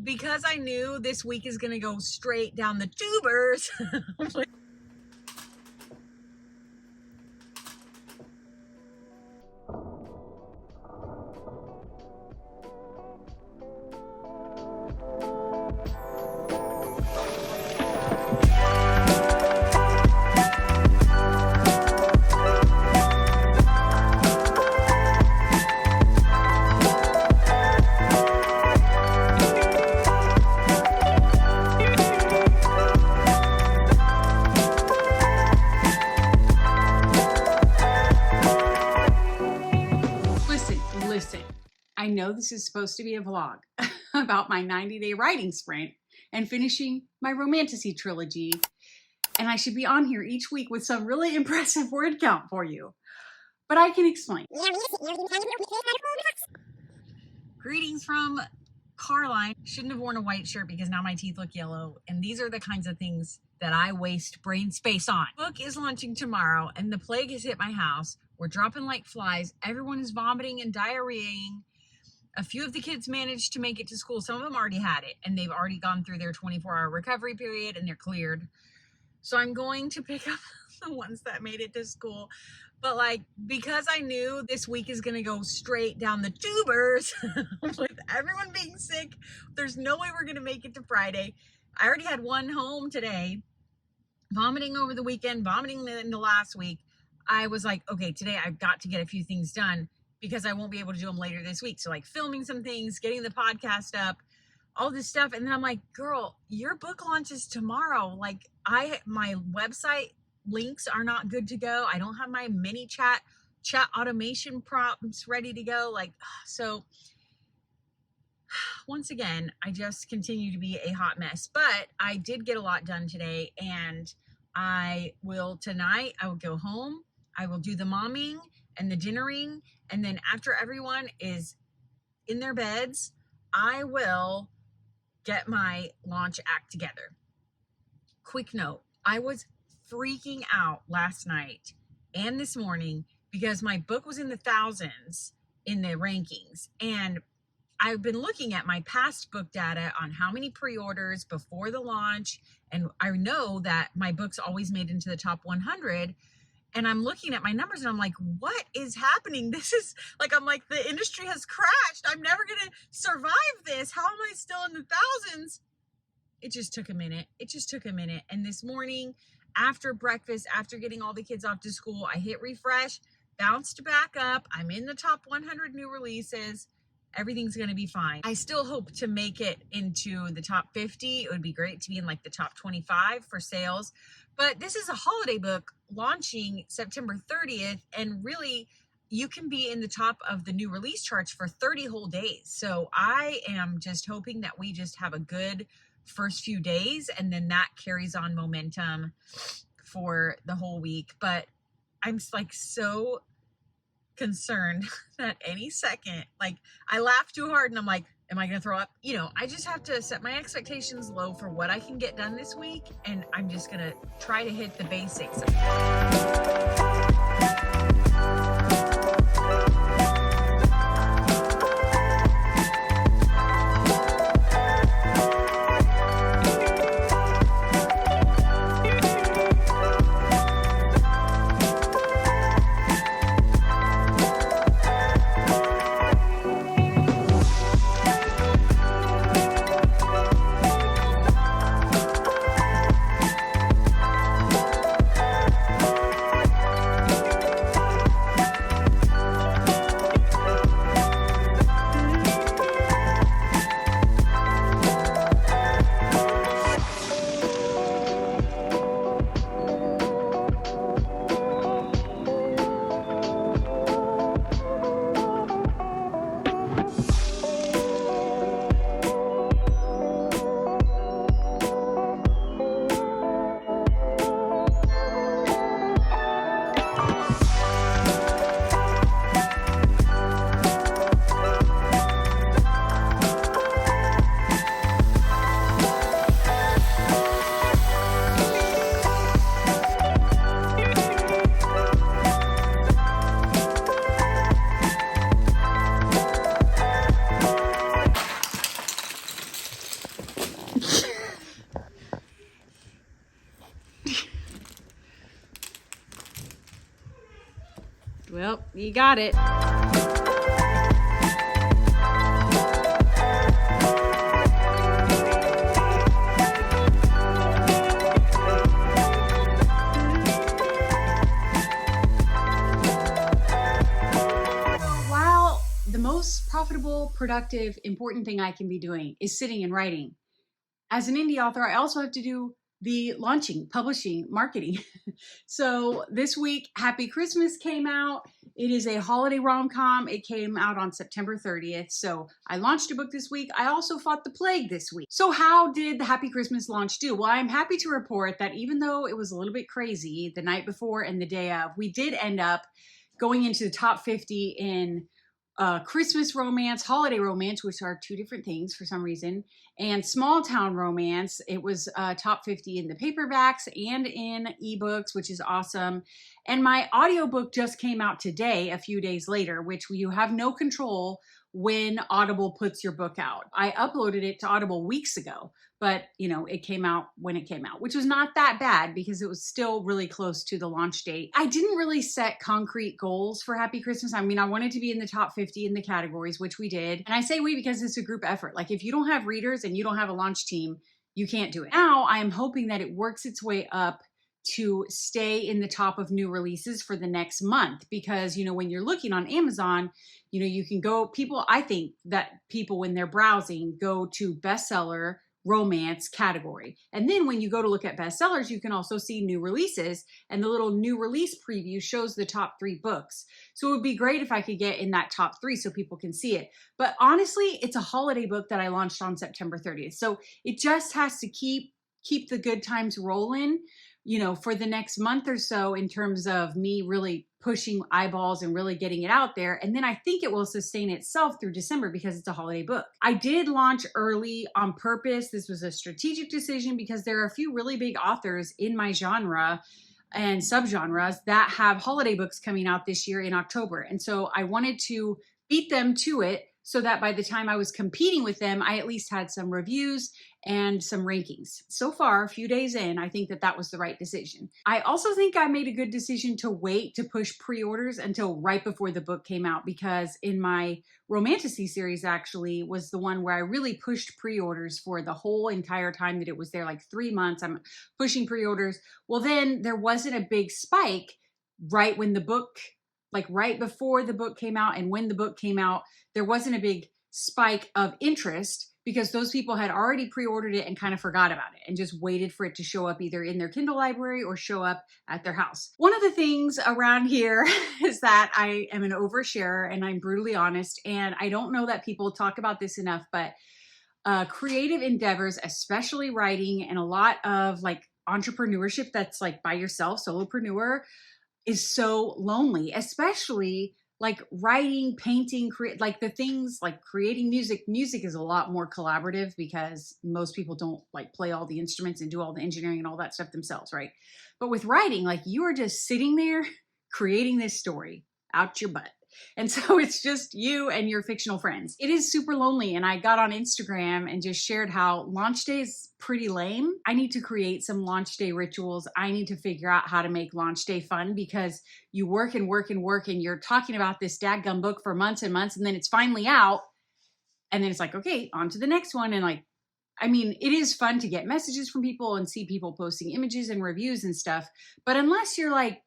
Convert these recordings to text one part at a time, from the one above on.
because I knew this week is going to go straight down the tubers. Listen, I know this is supposed to be a vlog about my 90-day writing sprint and finishing my romantasy trilogy, and I should be on here each week with some really impressive word count for you, but I can explain. Greetings from Carline. Shouldn't have worn a white shirt because now my teeth look yellow, and these are the kinds of things that I waste brain space on. Book is launching tomorrow, and the plague has hit my house. We're dropping like flies. Everyone is vomiting and diarrheaing. A few of the kids managed to make it to school. Some of them already had it, and they've already gone through their 24-hour recovery period, and they're cleared. So I'm going to pick up the ones that made it to school. But because I knew this week is going to go straight down the tubers with everyone being sick, there's no way we're going to make it to Friday. I already had one home today, vomiting over the weekend, vomiting into last week. I was like, okay, today I've got to get a few things done because I won't be able to do them later this week. So filming some things, getting the podcast up, all this stuff. And then I'm like, girl, your book launches tomorrow. My website links are not good to go. I don't have my mini chat automation prompts ready to go. So once again, I just continue to be a hot mess, but I did get a lot done today, and tonight I will go home. I will do the momming and the dinnering. And then after everyone is in their beds, I will get my launch act together. Quick note, I was freaking out last night and this morning because my book was in the thousands in the rankings, and I've been looking at my past book data on how many pre-orders before the launch, and I know that my books always made into the top 100, and I'm looking at my numbers and I'm like, what is happening? This is I'm like, the industry has crashed. I'm never gonna survive this. How am I still in the thousands? It just took a minute. And this morning, after breakfast, after getting all the kids off to school, I hit refresh, bounced back up. I'm in the top 100 new releases. Everything's going to be fine. I still hope to make it into the top 50. It would be great to be in the top 25 for sales. But this is a holiday book launching September 30th. And really, you can be in the top of the new release charts for 30 whole days. So I am just hoping that we just have a good first few days, and then that carries on momentum for the whole week. But I'm so concerned that any second, I laugh too hard and I'm like, am I gonna throw up? I just have to set my expectations low for what I can get done this week, and I'm just gonna try to hit the basics. Well, you got it. While the most profitable, productive, important thing I can be doing is sitting and writing, as an indie author, I also have to do the launching, publishing, marketing. So this week, Happy Christmas came out. It is a holiday rom-com. It came out on September 30th. So I launched a book this week. I also fought the plague this week. So how did the Happy Christmas launch do? Well, I'm happy to report that even though it was a little bit crazy the night before and the day of, we did end up going into the top 50 in Christmas romance, holiday romance, which are two different things for some reason, and small town romance. It was top 50 in the paperbacks and in ebooks, which is awesome. And my audiobook just came out today, a few days later, which you have no control when Audible puts your book out. I uploaded it to Audible weeks ago, but it came out when it came out, which was not that bad because it was still really close to the launch date. I didn't really set concrete goals for Happy Christmas. I mean, I wanted to be in the top 50 in the categories, which we did. And I say we because it's a group effort. Like if you don't have readers and you don't have a launch team, you can't do it. Now I am hoping that it works its way up to stay in the top of new releases for the next month. Because, when you're looking on Amazon, you can go, I think that people, when they're browsing, go to bestseller romance category. And then when you go to look at bestsellers, you can also see new releases, and the little new release preview shows the top 3 books. So it would be great if I could get in that top 3 so people can see it. But honestly, it's a holiday book that I launched on September 30th. So it just has to keep the good times rolling, for the next month or so, in terms of me really pushing eyeballs and really getting it out there. And then I think it will sustain itself through December because it's a holiday book. I did launch early on purpose. This was a strategic decision because there are a few really big authors in my genre and subgenres that have holiday books coming out this year in October. And so I wanted to beat them to it so that by the time I was competing with them, I at least had some reviews and some rankings. So far, a few days in, I think that was the right decision. I also think I made a good decision to wait to push pre-orders until right before the book came out, because in my Romantasy series actually was the one where I really pushed pre-orders for the whole entire time that it was there, like 3 months. I'm pushing pre-orders. Well, then there wasn't a big spike right when the book, like right before the book came out, and when the book came out, there wasn't a big spike of interest because those people had already pre-ordered it and kind of forgot about it and just waited for it to show up either in their Kindle library or show up at their house. One of the things around here is that I am an oversharer, and I'm brutally honest, and I don't know that people talk about this enough, but creative endeavors, especially writing and a lot of like entrepreneurship that's like by yourself, solopreneur, is so lonely, especially like writing, painting, like the things like creating music. Music is a lot more collaborative because most people don't like play all the instruments and do all the engineering and all that stuff themselves, right? But with writing, like you are just sitting there creating this story out your butt. And so it's just you and your fictional friends. It is super lonely. And I got on Instagram and just shared how launch day is pretty lame. I need to create some launch day rituals. I need to figure out how to make launch day fun, because you work and work and work and you're talking about this dadgum book for months and months, and then it's finally out. And then it's like, okay, on to the next one. And like, I mean, it is fun to get messages from people and see people posting images and reviews and stuff. But unless you're like,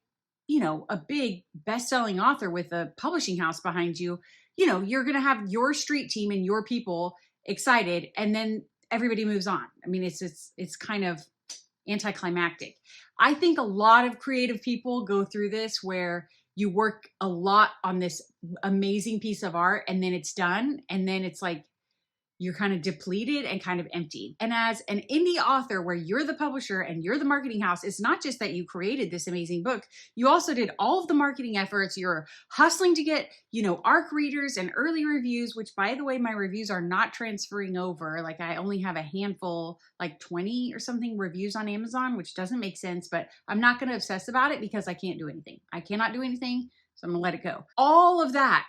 a big best-selling author with a publishing house behind you, you're going to have your street team and your people excited, and then everybody moves on. I mean, it's kind of anticlimactic. I think a lot of creative people go through this where you work a lot on this amazing piece of art and then it's done. And then it's like, you're kind of depleted and kind of empty. And as an indie author where you're the publisher and you're the marketing house, it's not just that you created this amazing book, you also did all of the marketing efforts. You're hustling to get, ARC readers and early reviews, which by the way, my reviews are not transferring over. Like I only have a handful, like 20 or something reviews on Amazon, which doesn't make sense, but I'm not going to obsess about it because I can't do anything. I cannot do anything. So I'm gonna let it go. All of that.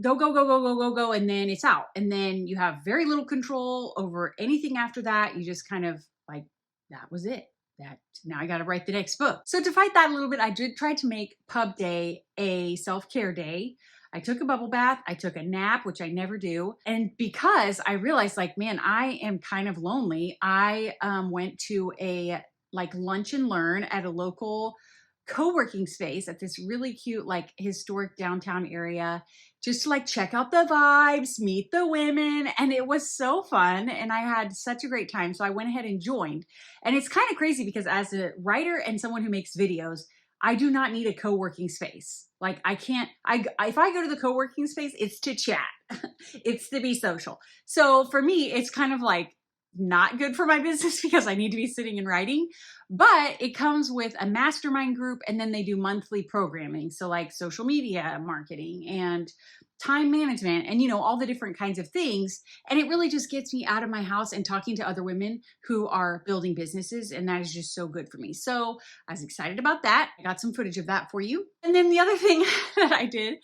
Go, and then it's out. And then you have very little control over anything after that. You just kind of like, that was it. that now I got to write the next book. So to fight that a little bit, I did try to make Pub Day a self-care day. I took a bubble bath, I took a nap, which I never do. And because I realized like, man, I am kind of lonely, I went to a like lunch and learn at a local co-working space at this really cute, like historic downtown area, just to like check out the vibes, meet the women. And it was so fun. And I had such a great time. So I went ahead and joined. And it's kind of crazy because as a writer and someone who makes videos, I do not need a co-working space. Like I can't, if I go to the co-working space, it's to chat. It's to be social. So for me, it's kind of like not good for my business because I need to be sitting and writing, but it comes with a mastermind group and then they do monthly programming. So like social media marketing and time management and, you know, all the different kinds of things. And it really just gets me out of my house and talking to other women who are building businesses. And that is just so good for me. So I was excited about that. I got some footage of that for you. And then the other thing that I did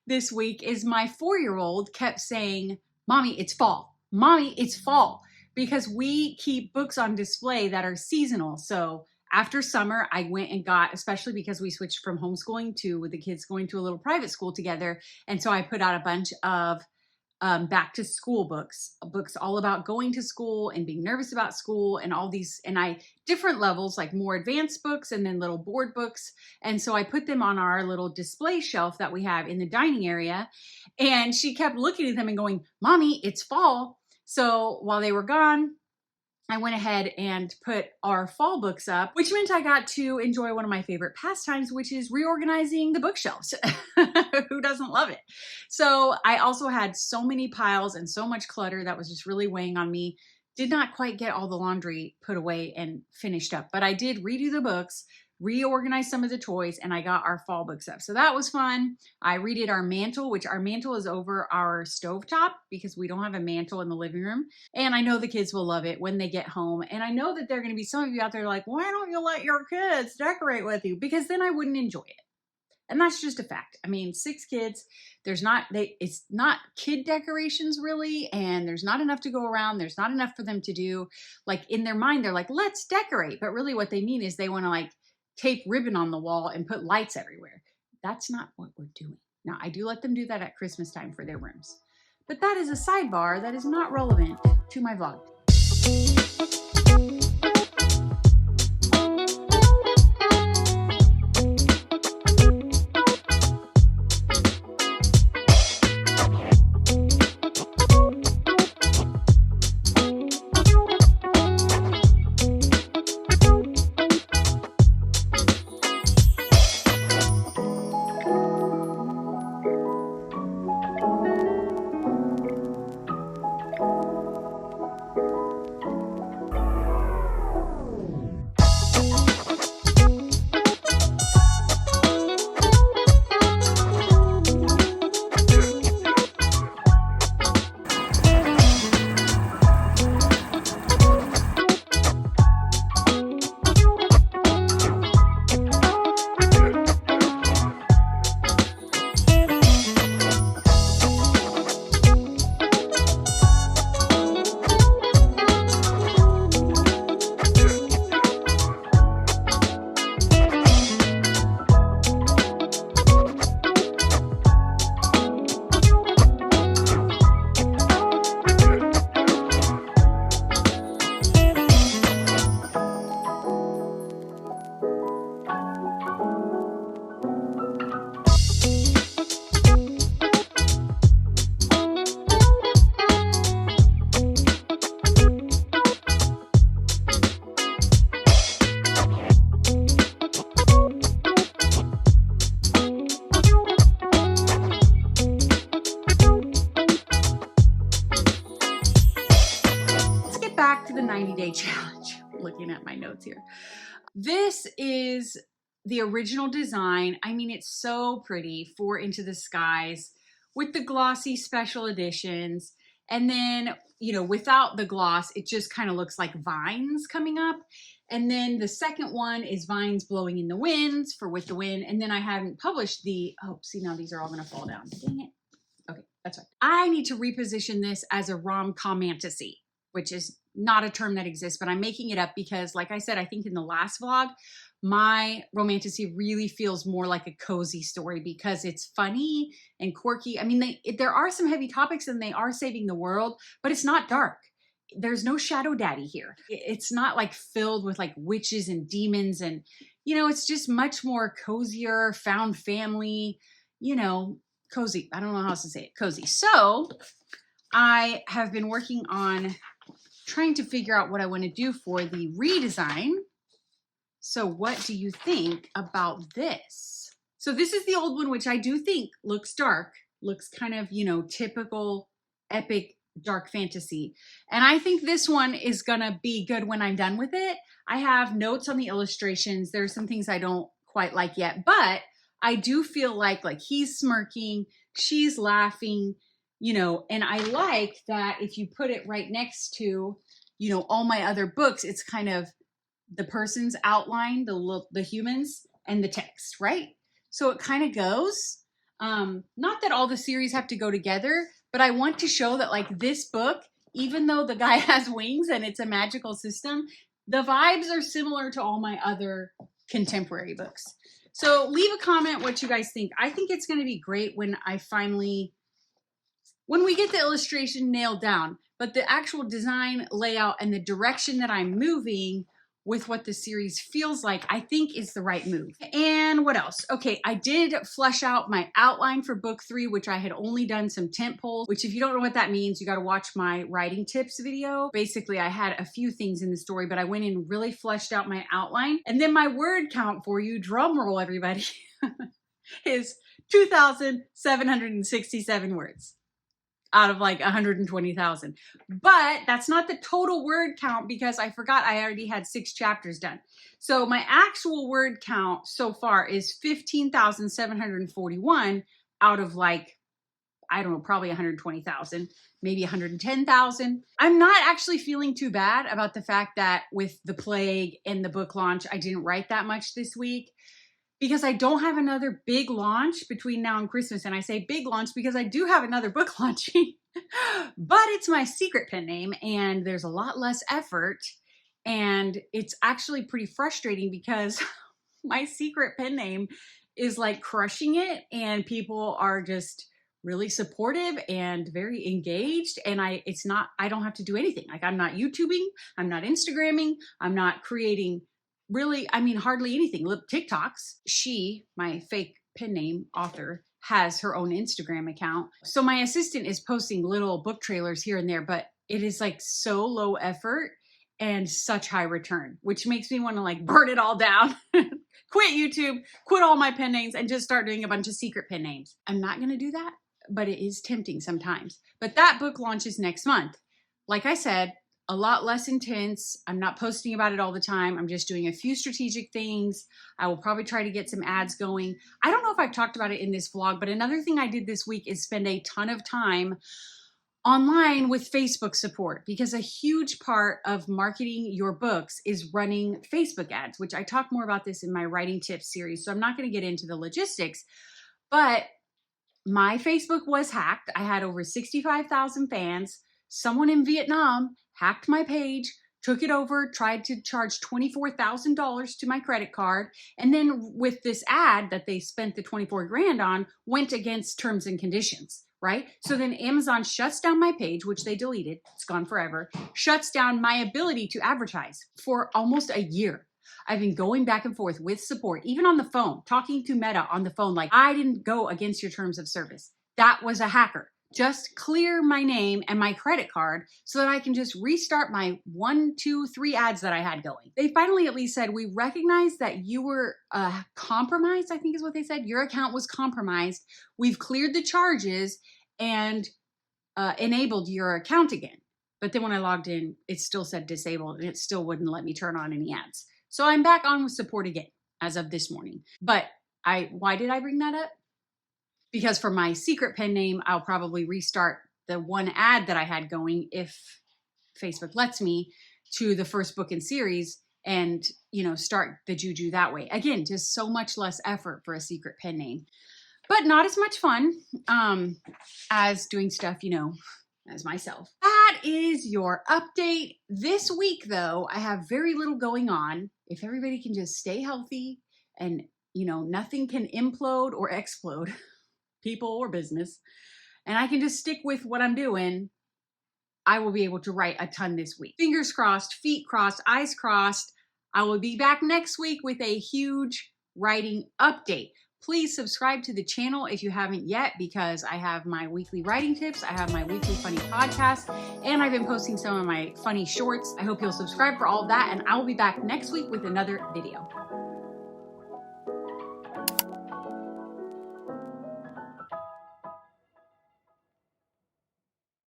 this week is my 4-year-old kept saying, "Mommy, it's fall. Mommy, it's fall." Because we keep books on display that are seasonal. So after summer, I went and got, especially because we switched from homeschooling to with the kids going to a little private school together. And so I put out a bunch of back to school books all about going to school and being nervous about school and all these, and different levels, like more advanced books and then little board books. And so I put them on our little display shelf that we have in the dining area. And she kept looking at them and going, "Mommy, it's fall." So while they were gone, I went ahead and put our fall books up, which meant I got to enjoy one of my favorite pastimes, which is reorganizing the bookshelves. Who doesn't love it? So I also had so many piles and so much clutter that was just really weighing on me. Did not quite get all the laundry put away and finished up, but I did redo the books, reorganize some of the toys, and I got our fall books up. So that was fun. I redid our mantle, which our mantle is over our stovetop because we don't have a mantle in the living room. And I know the kids will love it when they get home. And I know that there are going to be some of you out there like, "Why don't you let your kids decorate with you?" Because then I wouldn't enjoy it. And that's just a fact. I mean, 6 kids, it's not kid decorations really, and there's not enough to go around. There's not enough for them to do. Like in their mind, they're like, "Let's decorate." But really what they mean is they want to like tape ribbon on the wall and put lights everywhere. That's not what we're doing. Now, I do let them do that at Christmas time for their rooms. But that is a sidebar that is not relevant to my vlog. Back to the 90-day challenge. Looking at my notes here. This is the original design. I mean, it's so pretty for Into the Skies with the glossy special editions. And then, you know, without the gloss, it just kind of looks like vines coming up. And then the second one is vines blowing in the winds for With the Wind. And then I haven't published oh, see, now these are all going to fall down. Dang it. Okay, that's right. I need to reposition this as a rom-com fantasy. which is not a term that exists, but I'm making it up because, like I said, I think in the last vlog, my romantasy really feels more like a cozy story because it's funny and quirky. I mean, there are some heavy topics and they are saving the world, but it's not dark. There's no shadow daddy here. It's not like filled with like witches and demons and, you know, it's just much more cozier, found family, you know, cozy. I don't know how else to say it, cozy. So I have been working on trying to figure out what I want to do for the redesign. So what do you think about this? So this is the old one, which I do think looks dark, looks kind of, you know, typical epic dark fantasy. And I think this one is gonna be good when I'm done with it. I have notes on the illustrations. There's some things I don't quite like yet, but I do feel like he's smirking, she's laughing, you know, and I like that if you put it right next to, you know, all my other books, it's kind of the person's outline, the humans, and the text, right? So it kind of goes. Not that all the series have to go together, but I want to show that like this book, even though the guy has wings and it's a magical system, the vibes are similar to all my other contemporary books. So leave a comment what you guys think. I think it's going to be great when we get the illustration nailed down, but the actual design, layout, and the direction that I'm moving with what the series feels like, I think is the right move. And what else? Okay, I did flesh out my outline for book 3, which I had only done some tent poles, which if you don't know what that means, you got to watch my writing tips video. Basically, I had a few things in the story, but I went in and really fleshed out my outline. And then my word count for you, drum roll everybody, is 2,767 words out of like 120,000. But that's not the total word count because I forgot I already had 6 chapters done. So my actual word count so far is 15,741 out of like, I don't know, probably 120,000, maybe 110,000. I'm not actually feeling too bad about the fact that with the plague and the book launch, I didn't write that much this week, because I don't have another big launch between now and Christmas. And I say big launch because I do have another book launching, but it's my secret pen name and there's a lot less effort. And it's actually pretty frustrating because my secret pen name is like crushing it and people are just really supportive and very engaged. And I don't have to do anything. Like I'm not YouTubing, I'm not Instagramming, I'm not creating really, I mean, hardly anything. Look, TikToks. She, my fake pen name author, has her own Instagram account. So my assistant is posting little book trailers here and there, but it is like so low effort and such high return, which makes me want to like burn it all down, quit YouTube, quit all my pen names and just start doing a bunch of secret pen names. I'm not going to do that, but it is tempting sometimes. But that book launches next month. Like I said, a lot less intense. I'm not posting about it all the time. I'm just doing a few strategic things. I will probably try to get some ads going. I don't know if I've talked about it in this vlog, but another thing I did this week is spend a ton of time online with Facebook support, because a huge part of marketing your books is running Facebook ads, which I talk more about this in my writing tips series. So I'm not going to get into the logistics, but my Facebook was hacked. I had over 65,000 fans. Someone in Vietnam hacked my page, took it over, tried to charge $24,000 to my credit card. And then with this ad that they spent the 24 grand on, went against terms and conditions, right? So then Amazon shuts down my page, which they deleted. It's gone forever. Shuts down my ability to advertise for almost a year. I've been going back and forth with support, even on the phone, talking to Meta on the phone, like, I didn't go against your terms of service. That was a hacker. Just clear my name and my credit card so that I can just restart my 1, 2, 3 ads that I had going. They finally at least said, we recognize that you were compromised, I think is what they said. Your account was compromised. We've cleared the charges and enabled your account again. But then when I logged in, it still said disabled and it still wouldn't let me turn on any ads. So I'm back on with support again as of this morning. But why did I bring that up? Because for my secret pen name, I'll probably restart the one ad that I had going, if Facebook lets me, to the first book in series and, you know, start the juju that way. Again, just so much less effort for a secret pen name, but not as much fun as doing stuff, you know, as myself. That is your update. This week, though, I have very little going on. If everybody can just stay healthy and, nothing can implode or explode, people or business, and I can just stick with what I'm doing, I will be able to write a ton this week. Fingers crossed, feet crossed, eyes crossed. I will be back next week with a huge writing update. Please subscribe to the channel if you haven't yet, because I have my weekly writing tips, I have my weekly funny podcast, and I've been posting some of my funny shorts. I hope you'll subscribe for all of that, and I will be back next week with another video.